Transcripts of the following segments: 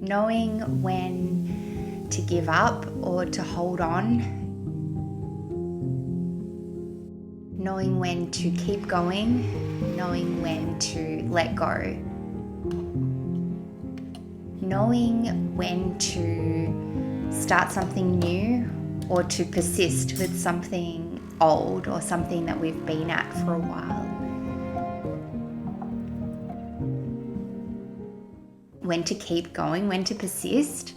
knowing when to give up or to hold on, knowing when to keep going, knowing when to let go, knowing when to start something new or to persist with something old or something that we've been at for a while. When to keep going, when to persist,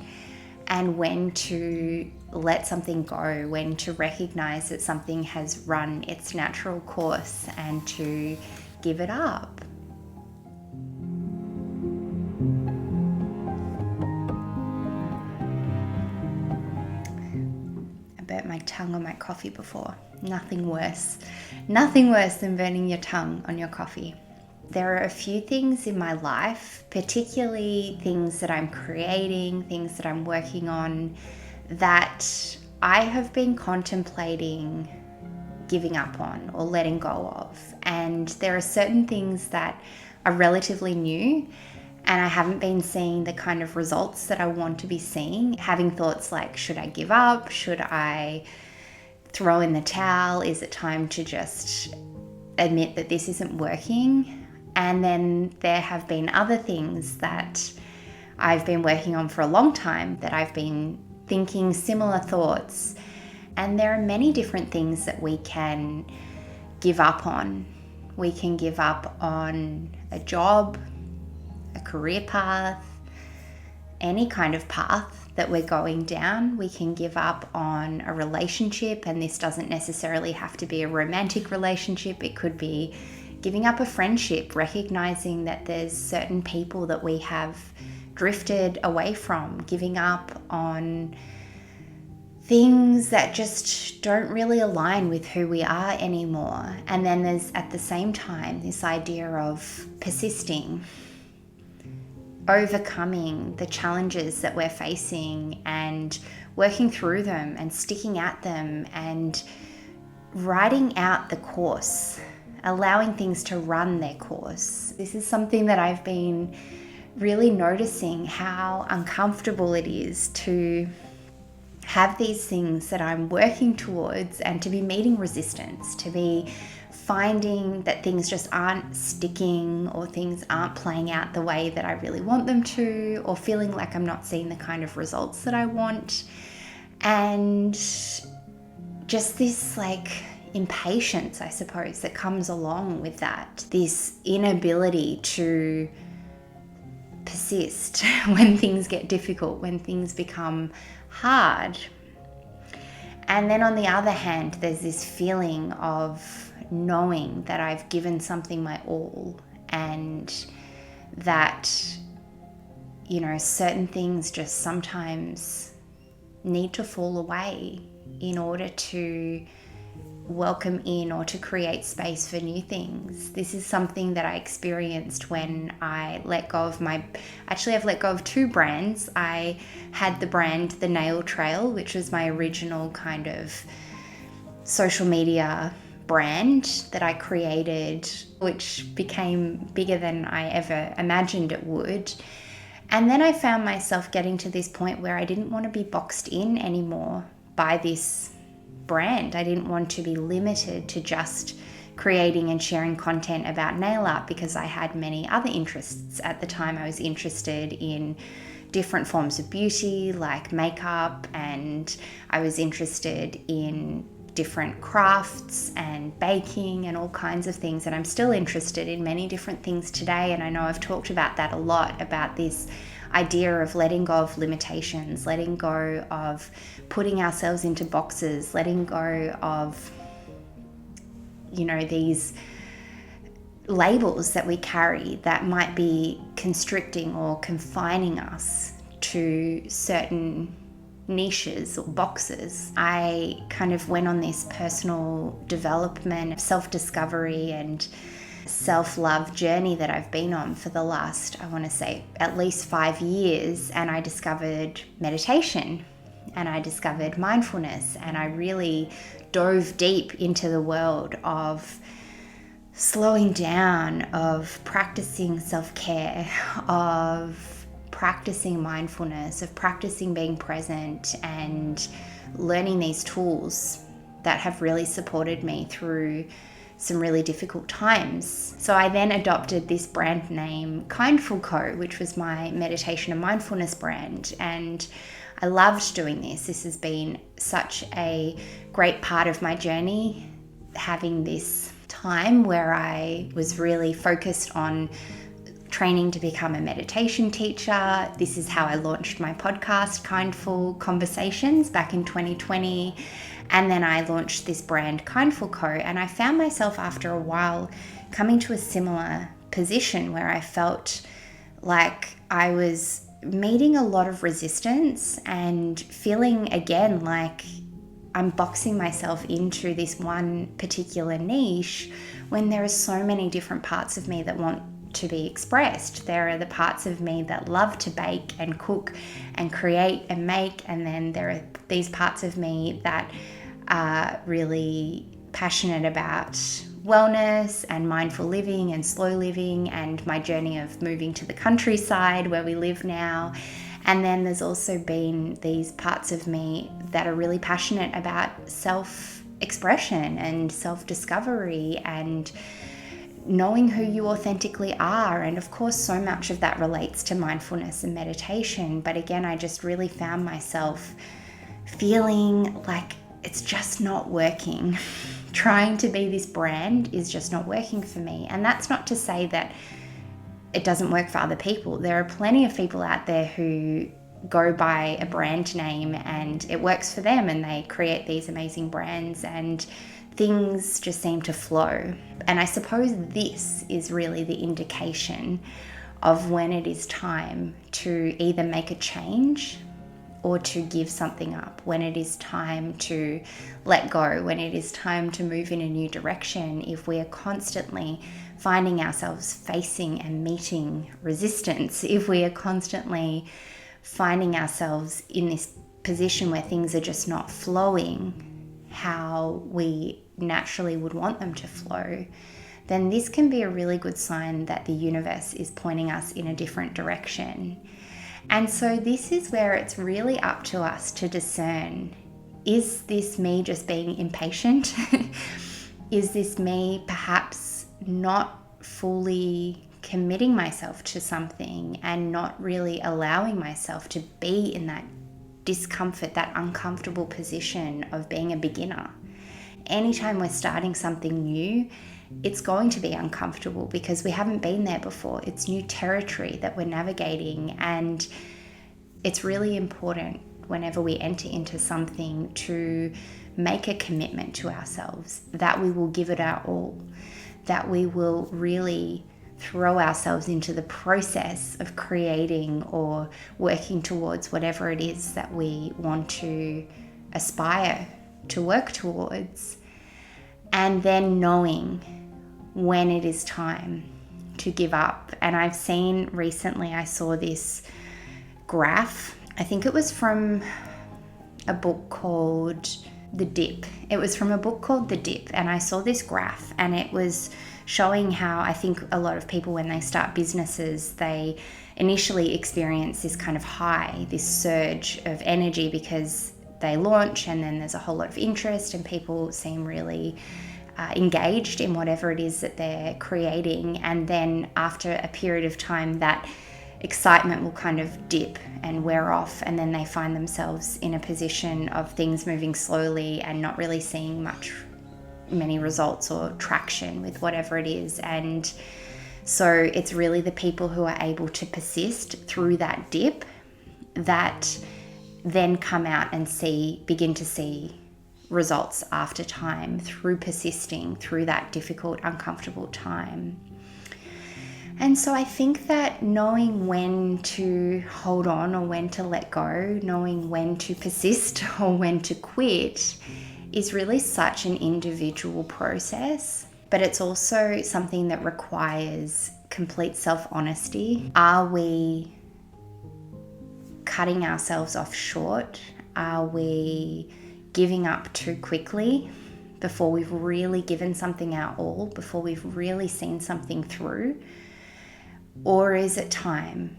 and when to let something go, when to recognize that something has run its natural course and to give it up. I burnt my tongue on my coffee before. Nothing worse than burning your tongue on your coffee. There are a few things in my life, particularly things that I'm creating, things that I'm working on, that I have been contemplating giving up on or letting go of. And there are certain things that are relatively new and I haven't been seeing the kind of results that I want to be seeing. Having thoughts like, should I give up? Should I throw in the towel? Is it time to just admit that this isn't working? And then there have been other things that I've been working on for a long time that I've been thinking similar thoughts. And there are many different things that we can give up on. We can give up on a job, a career path, any kind of path that we're going down. We can give up on a relationship, and this doesn't necessarily have to be a romantic relationship. It could be giving up a friendship, recognizing that there's certain people that we have drifted away from, giving up on things that just don't really align with who we are anymore. And then there's at the same time this idea of persisting, overcoming the challenges that we're facing and working through them and sticking at them and writing out the course, allowing things to run their course. This is something that I've been really noticing, how uncomfortable it is to have these things that I'm working towards and to be meeting resistance, to be finding that things just aren't sticking or things aren't playing out the way that I really want them to, or feeling like I'm not seeing the kind of results that I want. And just this impatience, I suppose, that comes along with that. This inability to persist when things get difficult, when things become hard. And then on the other hand, there's this feeling of knowing that I've given something my all and that, certain things just sometimes need to fall away in order to welcome in or to create space for new things. This is something that I experienced when I let go of I've let go of two brands. I had the brand The Nail Trail, which was my original kind of social media brand that I created, which became bigger than I ever imagined it would. And then I found myself getting to this point where I didn't want to be boxed in anymore by this brand. I didn't want to be limited to just creating and sharing content about nail art because I had many other interests. At the time, I was interested in different forms of beauty like makeup, and I was interested in different crafts and baking and all kinds of things, and I'm still interested in many different things today. And I know I've talked about that a lot, about this idea of letting go of limitations, letting go of putting ourselves into boxes, letting go of, these labels that we carry that might be constricting or confining us to certain niches or boxes. I kind of went on this personal development, self-discovery and self-love journey that I've been on for the last, I want to say, at least 5 years. And I discovered meditation and I discovered mindfulness, and I really dove deep into the world of slowing down, of practicing self-care, of practicing mindfulness, of practicing being present and learning these tools that have really supported me through some really difficult times. So I then adopted this brand name, Kindful Co., which was my meditation and mindfulness brand. And I loved doing this. This has been such a great part of my journey, having this time where I was really focused on training to become a meditation teacher. This is how I launched my podcast, Kindful Conversations, back in 2020. And then I launched this brand, Kindful Co. And I found myself after a while coming to a similar position where I felt like I was meeting a lot of resistance and feeling again like I'm boxing myself into this one particular niche when there are so many different parts of me that want to be expressed. There are the parts of me that love to bake and cook and create and make, and then there are these parts of me that are really passionate about wellness and mindful living and slow living and my journey of moving to the countryside where we live now. And then there's also been these parts of me that are really passionate about self-expression and self-discovery and knowing who you authentically are. And of course, so much of that relates to mindfulness and meditation. But again, I just really found myself feeling like it's just not working. Trying to be this brand is just not working for me. And that's not to say that it doesn't work for other people. There are plenty of people out there who go by a brand name and it works for them and they create these amazing brands and things just seem to flow. And I suppose this is really the indication of when it is time to either make a change or to give something up, when it is time to let go, when it is time to move in a new direction. If we are constantly finding ourselves facing and meeting resistance, if we are constantly finding ourselves in this position where things are just not flowing how we naturally would want them to flow, then this can be a really good sign that the universe is pointing us in a different direction. And so this is where it's really up to us to discern, is this me just being impatient? Is this me perhaps not fully committing myself to something and not really allowing myself to be in that discomfort, that uncomfortable position of being a beginner? Anytime we're starting something new, it's going to be uncomfortable because we haven't been there before. It's new territory that we're navigating, and it's really important whenever we enter into something to make a commitment to ourselves that we will give it our all, that we will really throw ourselves into the process of creating or working towards whatever it is that we want to aspire to work towards. And then knowing when it is time to give up. And I've seen recently, I saw this graph. I think it was from a book called The Dip. It was from a book called The Dip. And I saw this graph and it was showing how I think a lot of people, when they start businesses, they initially experience this kind of high, this surge of energy because they launch and then there's a whole lot of interest and people seem really engaged in whatever it is that they're creating. And then after a period of time, that excitement will kind of dip and wear off, and then they find themselves in a position of things moving slowly and not really seeing many results or traction with whatever it is. And so it's really the people who are able to persist through that dip that then come out and begin to see results after time through persisting through that difficult, uncomfortable time. And so I think that knowing when to hold on or when to let go, knowing when to persist or when to quit is really such an individual process, but it's also something that requires complete self-honesty. Are we cutting ourselves off short? Are we giving up too quickly before we've really given something our all, before we've really seen something through? Or is it time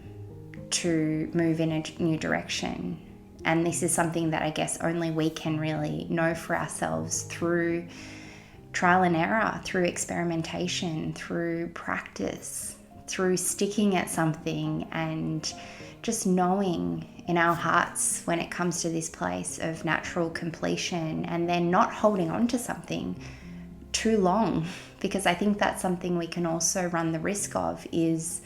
to move in a new direction. And this is something that I guess only we can really know for ourselves through trial and error, through experimentation, through practice, through sticking at something and just knowing in our hearts when it comes to this place of natural completion, and then not holding on to something too long, because I think that's something we can also run the risk of, is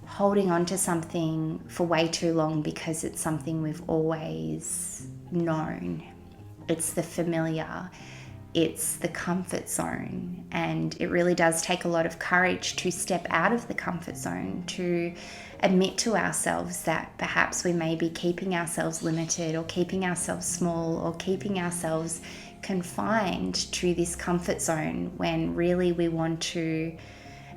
holding on to something for way too long because it's something we've always known. It's the familiar, it's the comfort zone, and it really does take a lot of courage to step out of the comfort zone, to admit to ourselves that perhaps we may be keeping ourselves limited, or keeping ourselves small, or keeping ourselves confined to this comfort zone, when really we want to,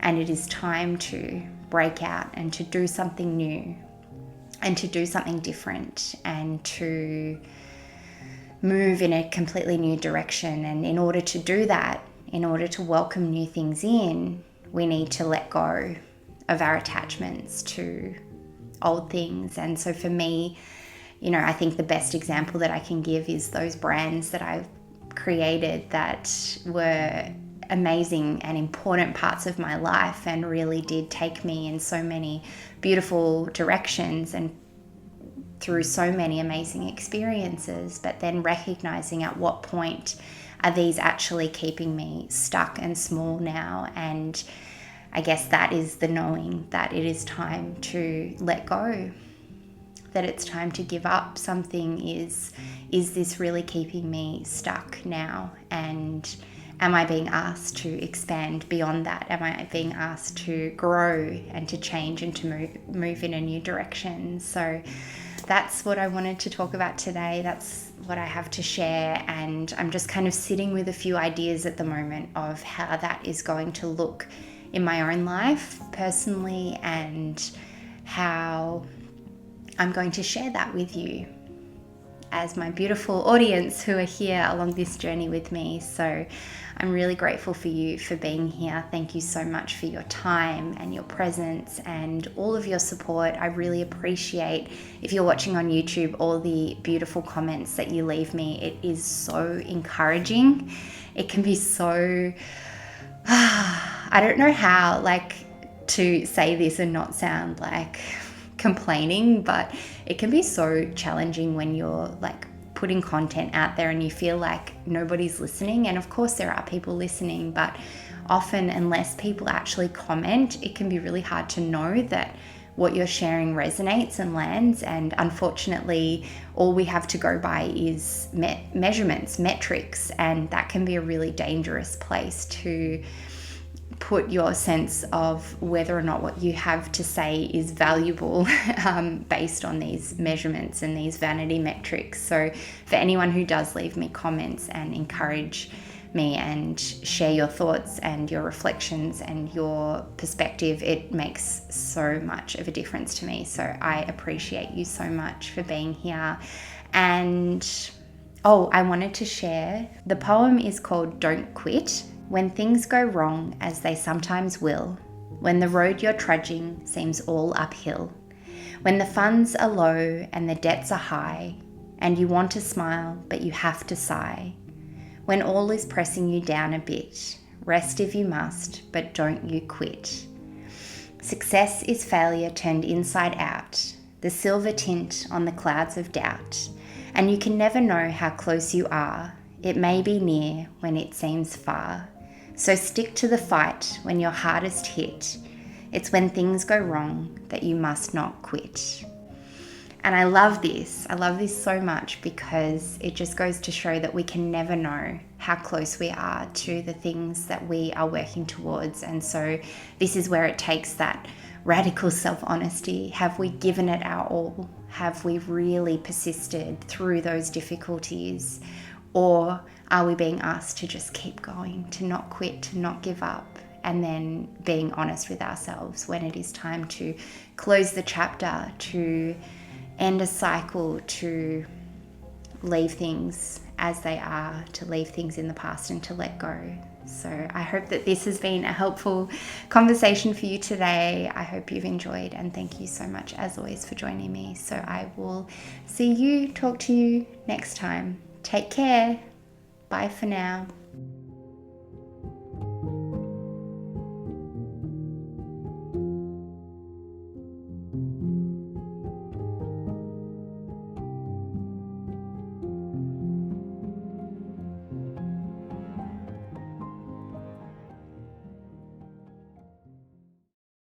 and it is time to break out and to do something new and to do something different and to move in a completely new direction. And in order to do that, in order to welcome new things in, we need to let go of our attachments to old things. And so for me, I think the best example that I can give is those brands that I've created that were amazing and important parts of my life and really did take me in so many beautiful directions and through so many amazing experiences, but then recognizing at what point are these actually keeping me stuck and small now. And I guess that is the knowing that it is time to let go, that it's time to give up something. Is this really keeping me stuck now? And am I being asked to expand beyond that? Am I being asked to grow and to change and to move in a new direction? So that's what I wanted to talk about today. That's what I have to share. And I'm just kind of sitting with a few ideas at the moment of how that is going to look in my own life personally, and how I'm going to share that with you as my beautiful audience who are here along this journey with me. So I'm really grateful for you for being here. Thank you so much for your time and your presence and all of your support. I really appreciate, if you're watching on YouTube, all the beautiful comments that you leave me. It is so encouraging. It can be so, I don't know how to say this and not sound like complaining, but it can be so challenging when you're putting content out there and you feel like nobody's listening. And of course there are people listening, but often unless people actually comment, it can be really hard to know that what you're sharing resonates and lands. And unfortunately, all we have to go by is measurements, metrics, and that can be a really dangerous place to put your sense of whether or not what you have to say is valuable based on these measurements and these vanity metrics. So for anyone who does leave me comments and encourage me and share your thoughts and your reflections and your perspective, it makes so much of a difference to me. So I appreciate you so much for being here. And I wanted to share, the poem is called Don't Quit. When things go wrong, as they sometimes will, when the road you're trudging seems all uphill, when the funds are low and the debts are high, and you want to smile but you have to sigh, when all is pressing you down a bit, rest if you must, but don't you quit. Success is failure turned inside out, the silver tint on the clouds of doubt, and you can never know how close you are. It may be near when it seems far. So stick to the fight when you're hardest hit. It's when things go wrong that you must not quit. And I love this. I love this so much because it just goes to show that we can never know how close we are to the things that we are working towards. And so this is where it takes that radical self-honesty. Have we given it our all? Have we really persisted through those difficulties? Or are we being asked to just keep going, to not quit, to not give up, and then being honest with ourselves when it is time to close the chapter, to end a cycle, to leave things as they are, to leave things in the past and to let go. So I hope that this has been a helpful conversation for you today. I hope you've enjoyed, and thank you so much as always for joining me. So I will talk to you next time. Take care. Bye for now.